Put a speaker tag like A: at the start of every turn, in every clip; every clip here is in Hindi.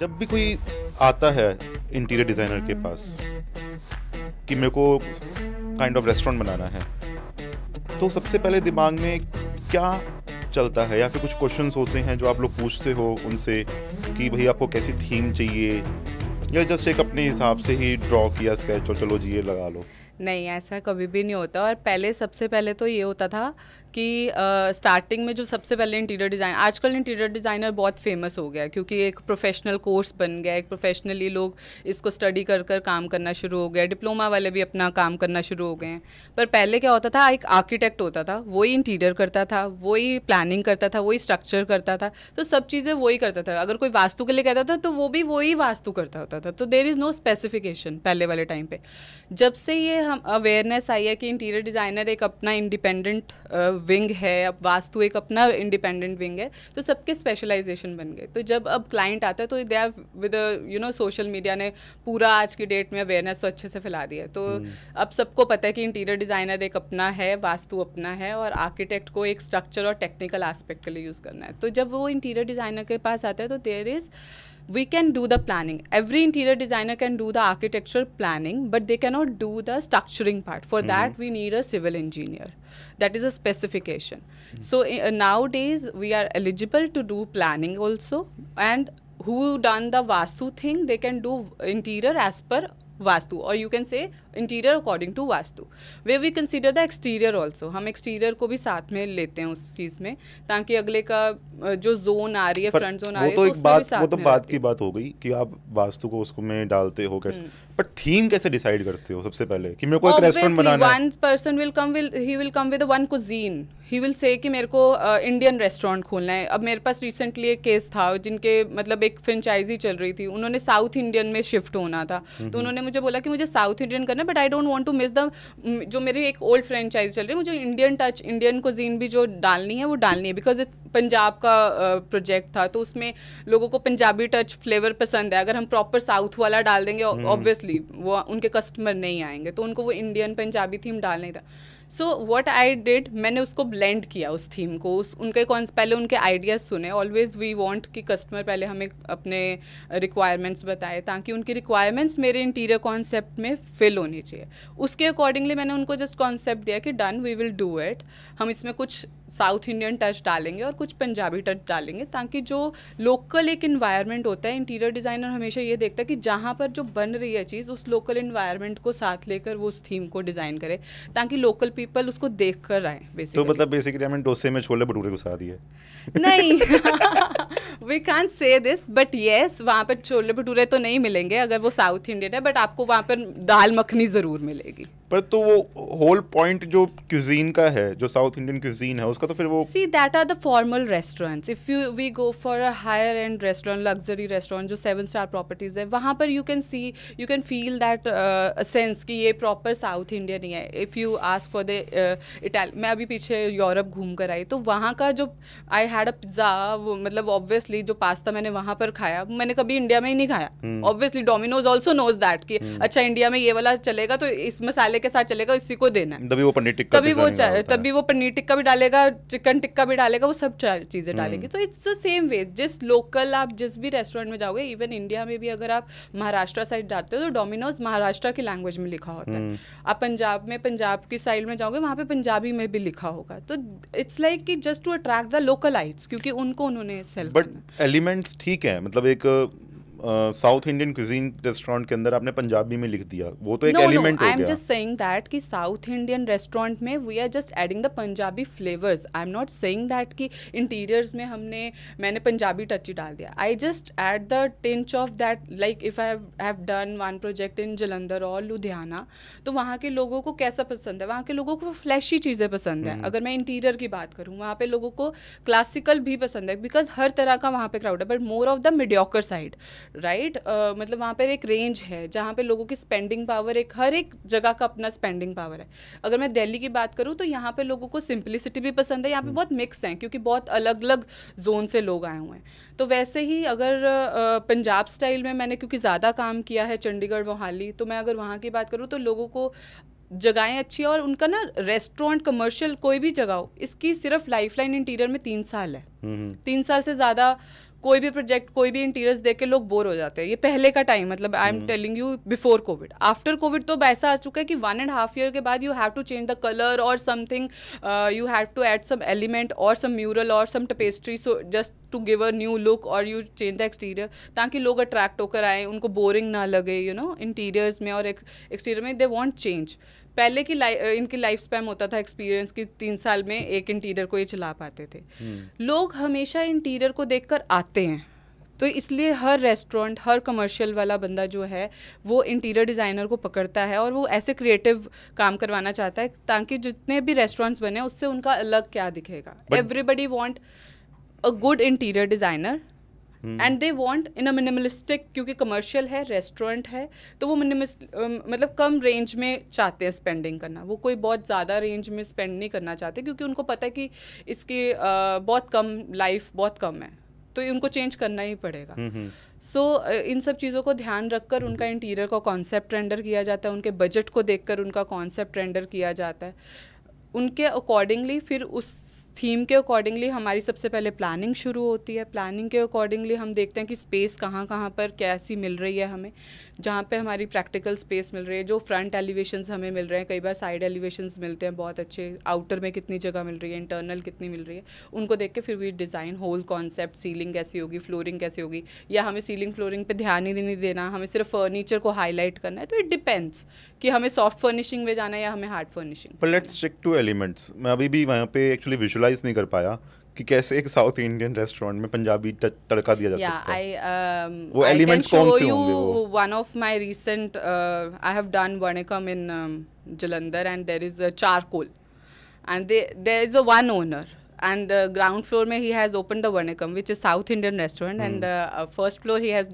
A: जब भी कोई आता है इंटीरियर डिज़ाइनर के पास कि मेरे को काइंड ऑफ रेस्टोरेंट बनाना है, तो सबसे पहले दिमाग में क्या चलता है, या फिर कुछ क्वेश्चंस होते हैं जो आप लोग पूछते हो उनसे कि भाई आपको कैसी थीम चाहिए, या जस्ट एक अपने हिसाब से ही ड्रॉ किया स्केच और चलो जी ये लगा लो?
B: नहीं, ऐसा कभी भी नहीं होता। और सबसे पहले तो ये होता था कि स्टार्टिंग में जो सबसे पहले इंटीरियर डिज़ाइन, आजकल इंटीरियर डिज़ाइनर बहुत फेमस हो गया क्योंकि एक प्रोफेशनल कोर्स बन गया, एक प्रोफेशनली लोग इसको स्टडी कर कर काम करना शुरू हो गया, डिप्लोमा वाले भी अपना काम करना शुरू हो गए हैं। पर पहले क्या होता था, एक आर्किटेक्ट होता था, वही इंटीरियर करता था, वही प्लानिंग करता था, वही स्ट्रक्चर करता था, तो सब चीज़ें वही करता था। अगर कोई वास्तु के लिए कहता था तो वो भी वही वास्तु करता होता था, तो देयर इज़ नो स्पेसिफिकेशन पहले वाले टाइम पे। जब से ये हम अवेयरनेस आई है कि इंटीरियर डिज़ाइनर एक अपना इंडिपेंडेंट विंग है, अब वास्तु एक अपना इंडिपेंडेंट विंग है, तो सबके स्पेशलाइजेशन बन गए। तो जब अब क्लाइंट आता है तो they are with social media ने पूरा आज की डेट में अवेयरनेस तो अच्छे से फैला दिया है। तो अब सबको पता है कि इंटीरियर डिज़ाइनर एक अपना है, वास्तु अपना है, और आर्किटेक्ट को एक स्ट्रक्चर और टेक्निकल एस्पेक्ट के लिए यूज़ करना है। तो जब वो इंटीरियर डिज़ाइनर के पास आता है तो there is we can do the planning. Every interior designer can do the architectural planning, but they cannot do the structuring part. For that we need a civil engineer. That is a specification. So nowadays we are eligible to do planning also, and who done the vastu thing, they can do interior as per vastu, or you can say interior according to vastu, where we consider the exterior also. हम exterior को भी साथ में लेते हैं उस चीज़ में, ताकि अगले का जो जोन आ रही है, फ्रंट जोन आ रही है, तो उसमें भी साथ
A: वो तो
B: में
A: बात की बात हो गई कि आप वास्तु को उसको में डालते हो कैसे, बट थीम कैसे डिसाइड करते हो सबसे पहले कि मेरे को एक रेस्टोरेंट बनाना है?
B: One person will come, he will come with one cuisine, he will say कि मेरे को इंडियन रेस्टोरेंट खोलना है। अब मेरे पास रिसेंटली एक केस था जिनके मतलब एक फ्रेंचाइजी चल रही थी, उन्होंने साउथ इंडियन में शिफ्ट होना था, तो उन्होंने मुझे बोला कि मुझे साउथ इंडियन करना है, but I don't want to miss the जो मेरी एक ओल्ड फ्रेंचाइजी चल रही है, मुझे इंडियन टच, इंडियन कुजीन भी जो डालनी है वो डालनी है, बिकॉज इट्स पंजाब का प्रोजेक्ट था, तो उसमें लोगों को पंजाबी टच फ्लेवर पसंद है। अगर हम प्रॉपर साउथ वाला डाल देंगे ऑब्वियसली वो उनके कस्टमर नहीं आएंगे, तो उनको वो इंडियन पंजाबी थीम डालना ही था। सो व्हाट आई डिड, मैंने उसको ब्लेंड किया उस थीम को, उनके पहले उनके आइडियाज़ सुने। ऑलवेज वी वांट कि कस्टमर पहले हमें अपने रिक्वायरमेंट्स बताए, ताकि उनकी रिक्वायरमेंट्स मेरे इंटीरियर कॉन्सेप्ट में फिल होनी चाहिए। उसके अकॉर्डिंगली मैंने उनको जस्ट कॉन्सेप्ट दिया कि done, we will do it. हम इसमें कुछ साउथ इंडियन टच डालेंगे और कुछ पंजाबी टच डालेंगे, ताकि जो लोकल एक इन्वायरमेंट होता है, इंटीरियर डिज़ाइनर हमेशा ये देखता है कि जहाँ पर जो बन रही है चीज़, उस लोकल इन्वायरमेंट को साथ लेकर वो उस थीम को डिज़ाइन करे, ताकि लोकल पीपल उसको देख कर आए बेसिकली।
A: तो मतलब बेसिकली हमने डोसे में छोले भटूरे घुसा दिए?
B: नहीं, we can't say this, but yes, वहाँ पर छोले भटूरे तो नहीं मिलेंगे अगर वो साउथ इंडियन है, बट आपको वहाँ पर दाल मखनी ज़रूर मिलेगी।
A: पर तो वो होल पॉइंट जो क्यूजीन का है, जो साउथ इंडियन क्यूजीन है, उसका तो फिर वो
B: see that are the formal restaurants. If you we go for a higher end restaurant, luxury restaurant जो 7 स्टार प्रॉपर्टीज है, वहाँ पर you can feel that sense कि ये प्रॉपर साउथ इंडियन ही है। If you ask for the मैं अभी पीछे यूरोप घूम कर आई, तो वहाँ का जो आई हैड अ पिज़्ज़ा, वो मतलब ऑब्वियसली जो पास्ता मैंने वहाँ पर खाया, मैंने कभी इंडिया में ही नहीं खाया। Obviously Domino's also knows that कि अच्छा इंडिया में ये वाला चलेगा तो इस मसाले के साथ चलेगा, इसी को देना है।
A: तभी वो पनीर टिक्का
B: भी डालेगा, चिकन टिक्का भी डालेगा, वो सब चीज़ें डालेगी। तो इट्स द सेम वे, जिस लोकल आप जिस भी रेस्टोरेंट में जाओगे, इवन इंडिया में भी अगर आप महाराष्ट्र साइड जाते हो तो डोमिनोज महाराष्ट्र की लैंग्वेज में लिखा होता है। आप पंजाब में पंजाब की साइड में जाओगे, वहाँ पे पंजाबी में भी लिखा होगा। तो इट्स लाइक कि just to attract the localites, क्योंकि उनको उन्होंने सेल
A: बट एलिमेंट्स ठीक है, मतलब एक साउथ इंडियन क्यूजीन रेस्टोरेंट के अंदर आपने पंजाबी में लिख दिया, वो तो एक एलिमेंट हो गया।
B: I am just saying that कि साउथ इंडियन रेस्टोरेंट में we are just adding the Punjabi flavours. I am not saying that कि इंटीरियर्स में मैंने पंजाबी टच ही डाल दिया। I just add the tinge of that, like if I have done one project in Jalandhar और लुधियाना, तो वहाँ के लोगों को कैसा पसंद है, वहाँ के लोगों को फ्लैशी चीज़ें पसंद है। अगर मैं इंटीरियर की बात करूँ, वहाँ पे लोगों को क्लासिकल भी पसंद है, बिकॉज हर तरह का वहाँ पे क्राउड है, but more of the mediocre side, right. मतलब वहाँ पर एक रेंज है जहाँ पे लोगों की स्पेंडिंग पावर, हर एक जगह का अपना स्पेंडिंग पावर है। अगर मैं दिल्ली की बात करूँ तो यहाँ पे लोगों को सिंपलिसिटी भी पसंद है, यहाँ पे बहुत मिक्स हैं क्योंकि बहुत अलग अलग जोन से लोग आए हुए हैं। तो वैसे ही अगर पंजाब स्टाइल में मैंने क्योंकि ज़्यादा काम किया है चंडीगढ़ मोहाली, तो मैं अगर वहाँ की बात करूँ तो लोगों को जगहें अच्छी है, और उनका ना रेस्टोरेंट कमर्शियल कोई भी जगह हो, इसकी सिर्फ लाइफलाइन इंटीरियर में 3 साल है। 3 साल से ज़्यादा कोई भी प्रोजेक्ट, कोई भी इंटीरियर्स देख के लोग बोर हो जाते हैं। ये पहले का टाइम, मतलब I am telling you before Covid. After Covid तो ऐसा आ चुका है कि 1.5 ईयर के बाद you have to change the colour और something, you have to add some element और सम म्यूरल और some tapestry, so just to give a new look, और यू चेंज द एक्सटीरियर ताकि लोग अट्रैक्ट होकर आए, उनको बोरिंग ना लगे, यू नो, इंटीरियर्स में और एक्सटीरियर में। They want change. पहले की इनकी लाइफ स्पैन होता था एक्सपीरियंस की 3 साल में एक इंटीरियर को ये चला पाते थे। लोग हमेशा इंटीरियर को देखकर आते हैं, तो इसलिए हर रेस्टोरेंट, हर कमर्शियल वाला बंदा जो है वो इंटीरियर डिज़ाइनर को पकड़ता है और वो ऐसे क्रिएटिव काम करवाना चाहता है ताकि जितने भी रेस्टोरेंट्स बने उससे उनका अलग क्या दिखेगा। Everybody want a good interior designer and they want in a minimalistic, क्योंकि कमर्शियल है, रेस्टोरेंट है, तो वो मतलब कम रेंज में चाहते हैं स्पेंडिंग करना। वो कोई बहुत ज़्यादा रेंज में स्पेंड नहीं करना चाहते क्योंकि उनको पता है कि इसकी बहुत कम लाइफ बहुत कम है, तो उनको चेंज करना ही पड़ेगा। सो इन सब चीज़ों को ध्यान रखकर उनका इंटीरियर का कॉन्सेप्ट रेंडर किया जाता है, उनके बजट को देखकर उनका कॉन्सेप्ट रेंडर किया जाता है, उनके अकॉर्डिंगली फिर उस थीम के अकॉर्डिंगली हमारी सबसे पहले प्लानिंग शुरू होती है। प्लानिंग के अकॉर्डिंगली हम देखते हैं कि स्पेस कहाँ कहाँ पर कैसी मिल रही है हमें, जहाँ पे हमारी प्रैक्टिकल स्पेस मिल रही है, जो फ्रंट एलिवेशंस हमें मिल रहे हैं, कई बार साइड एलिवेशंस मिलते हैं बहुत अच्छे, आउटर में कितनी जगह मिल रही है, इंटरनल कितनी मिल रही है, उनको देख के फिर we design whole concept, ceiling कैसी होगी, फ्लोरिंग कैसी होगी, या हमें सीलिंग फ्लोरिंग पे ध्यान ही नहीं देना, हमें सिर्फ फर्नीचर को हाईलाइट करना है। तो इट डिपेंड्स कि हमें सॉफ्ट फर्निशिंग में जाना है या हमें हार्ड फर्निशिंग।
A: पर लेट्स स्टिक टू एलिमेंट्स। मैं अभी भी वहाँ पे एक्चुअली विजुलाइज नहीं कर पाया कि कैसे एक साउथ इंडियन रेस्टोरेंट में पंजाबी तड़का दिया जा सकता है। वो एलिमेंट्स कौन से होंगे? वो
B: one of my recent, I have done Vanikam in Jalandhar and there is a charcoal and there is a one owner, and ground floor mein he has opened the Vernacum, which is South Indian restaurant, and first floor he has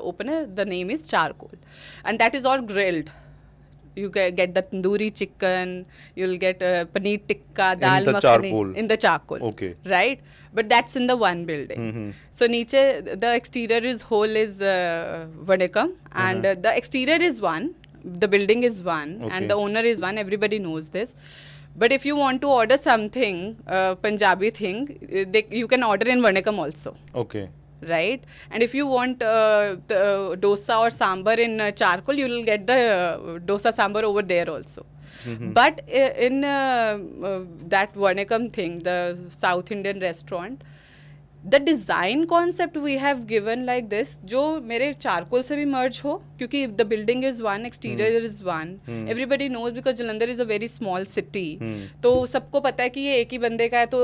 B: opened the name is Charcoal, and that is all grilled. You get the tandoori chicken, you'll get paneer tikka, dal makhani in the charcoal.
A: Okay.
B: Right? But that's in the one building. So niche the exterior is whole is Vernacum, and the exterior is one, the building is one, and the owner is one. Everybody knows this. But if you want to order something, Punjabi thing, you can order in Vernacum also.
A: Okay.
B: Right? And if you want the dosa or sambar in charcoal, you will get the dosa sambar over there also. But in that Vernacum thing, the South Indian restaurant, the design concept we have given like this, जो मेरे चारकोल से भी मर्ज हो, क्योंकि the building is one, exterior is one, everybody knows because Jalandhar is a very small city, तो सबको पता है कि ये एक ही बंदे का है, तो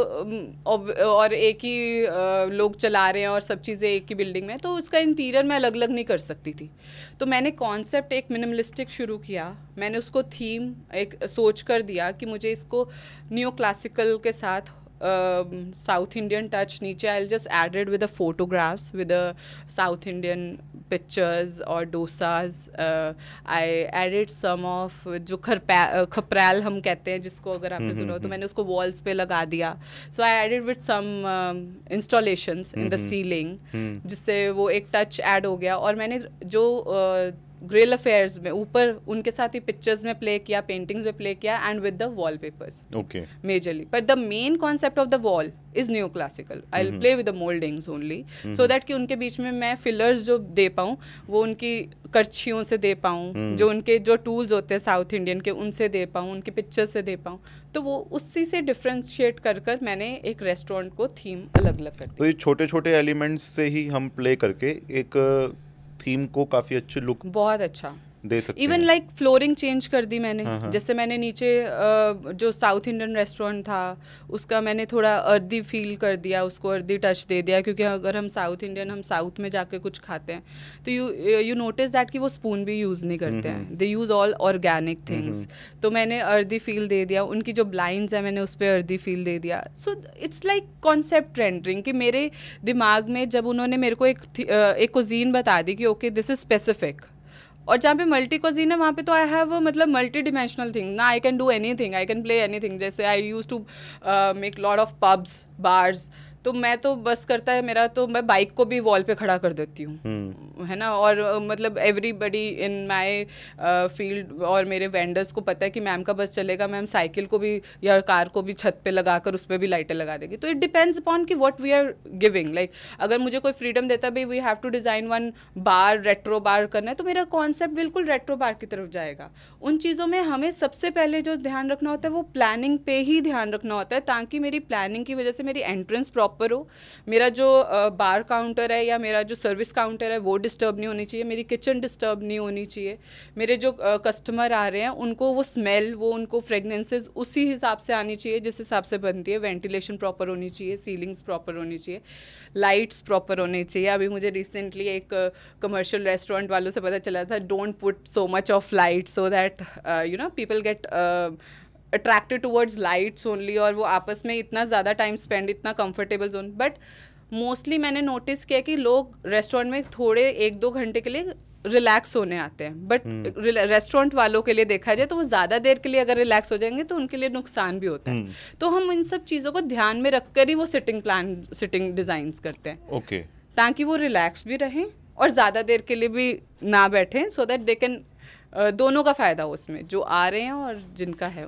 B: और एक ही लोग चला रहे हैं और सब चीज़ें एक ही बिल्डिंग में, तो उसका इंटीरियर मैं अलग अलग नहीं कर सकती थी। तो मैंने कॉन्सेप्ट एक मिनिमलिस्टिक शुरू किया, मैंने उसको थीम एक सोच कर दिया कि मुझे इसको न्यू क्लासिकल के साथ South Indian touch नीचे I'll just add it with the photographs, with the South Indian pictures or dosas. I added some of जो खपरैल हम कहते हैं जिसको, अगर आपने सुना हो, तो मैंने उसको walls पे लगा दिया. So I added with some installations in the ceiling, जिससे वो एक touch add हो गया, और मैंने जो ग्रिल अफेयर्स में ऊपर उनके साथ ही पिक्चर्स में प्ले किया, पेंटिंग्स में प्ले किया, and with the wallpapers majorly. पर the main concept of the wall is new classical. I will play with the mouldings only, so that कि उनके बीच में मैं फिलर्स जो दे पाऊँ वो उनकी करछियों से दे पाऊँ, जो उनके जो टूल्स होते हैं साउथ इंडियन के उनसे दे पाऊँ, उनके पिक्चर्स से दे पाऊँ, तो वो उसी से डिफ्रेंशिएट कर कर मैंने एक रेस्टोरेंट को थीम अलग अलग कर दी।
A: तो ये छोटे छोटे एलिमेंट्स से ही हम प्ले करके एक थीम को काफी अच्छी लुक
B: बहुत अच्छा
A: दे सकते
B: इवन
A: हैं।
B: लाइक फ्लोरिंग चेंज कर दी मैंने। जैसे मैंने नीचे जो साउथ इंडियन रेस्टोरेंट था उसका मैंने थोड़ा अर्दी फील कर दिया, उसको अर्दी टच दे दिया, क्योंकि अगर हम साउथ इंडियन, हम साउथ में जाके कुछ खाते हैं तो यू नोटिस दैट कि वो स्पून भी यूज़ नहीं करते हैं, दे यूज़ ऑल ऑर्गेनिक थिंग्स। तो मैंने अर्दी फील दे दिया, उनकी जो ब्लाइंड्स है मैंने उस पर अर्दी फील दे दिया। So it's like concept rendering, कि मेरे दिमाग में जब उन्होंने मेरे को एक कुजीन बता दी कि ओके दिस इज स्पेसिफिक, और जहाँ पे मल्टी क्विजीन है वहाँ पे तो आई हैव मतलब मल्टी डिमेंशनल थिंग ना, I can do anything, I can play anything. जैसे I use to make lot of pubs, bars, तो मैं तो बस करता है मेरा, तो मैं बाइक को भी वॉल पे खड़ा कर देती हूँ, है ना। और मतलब एवरीबडी इन माय फील्ड और मेरे वेंडर्स को पता है कि मैम का बस चलेगा, मैम साइकिल को भी या कार को भी छत पे लगाकर उस पर भी लाइटें लगा देगी। तो इट डिपेंड्स अपॉन कि what we are giving. Like अगर मुझे कोई फ्रीडम देता है भाई we have to design one bar, retro bar करना है, तो मेरा कॉन्सेप्ट बिल्कुल रेट्रो बार की तरफ जाएगा। उन चीज़ों में हमें सबसे पहले जो ध्यान रखना होता है वो प्लानिंग पे ही ध्यान रखना होता है, ताकि मेरी प्लानिंग की वजह से मेरी एंट्रेंस प्रॉपर हो, मेरा जो बार काउंटर है या मेरा जो सर्विस काउंटर है वो डिस्टर्ब नहीं होनी चाहिए, मेरी किचन डिस्टर्ब नहीं होनी चाहिए, मेरे जो कस्टमर आ रहे हैं उनको वो स्मेल, वो उनको फ्रेगनेंसेस उसी हिसाब से आनी चाहिए जिस हिसाब से बनती है, वेंटिलेशन प्रॉपर होनी चाहिए, सीलिंग्स प्रॉपर होनी चाहिए, लाइट्स प्रॉपर होनी चाहिए। अभी मुझे रिसेंटली एक कमर्शियल रेस्टोरेंट वालों से पता चला था, don't put so much of light so that you know people get attracted towards lights only, और वो आपस में इतना ज़्यादा टाइम स्पेंड, इतना कंफर्टेबल जोन। बट मोस्टली मैंने नोटिस किया कि लोग रेस्टोरेंट में थोड़े 1-2 घंटे के लिए रिलैक्स होने आते हैं, बट रेस्टोरेंट वालों के लिए देखा जाए तो वो ज़्यादा देर के लिए अगर रिलैक्स हो जाएंगे तो उनके लिए नुकसान भी होता है। तो हम इन सब चीज़ों को ध्यान में रखकर ही वो सिटिंग डिज़ाइंस करते हैं,
A: ओके,
B: ताकि वो रिलैक्स भी रहें और ज़्यादा देर के लिए भी ना बैठें, सो दैट दे कैन दोनों का फ़ायदा हो उसमें, जो आ रहे हैं और जिनका है।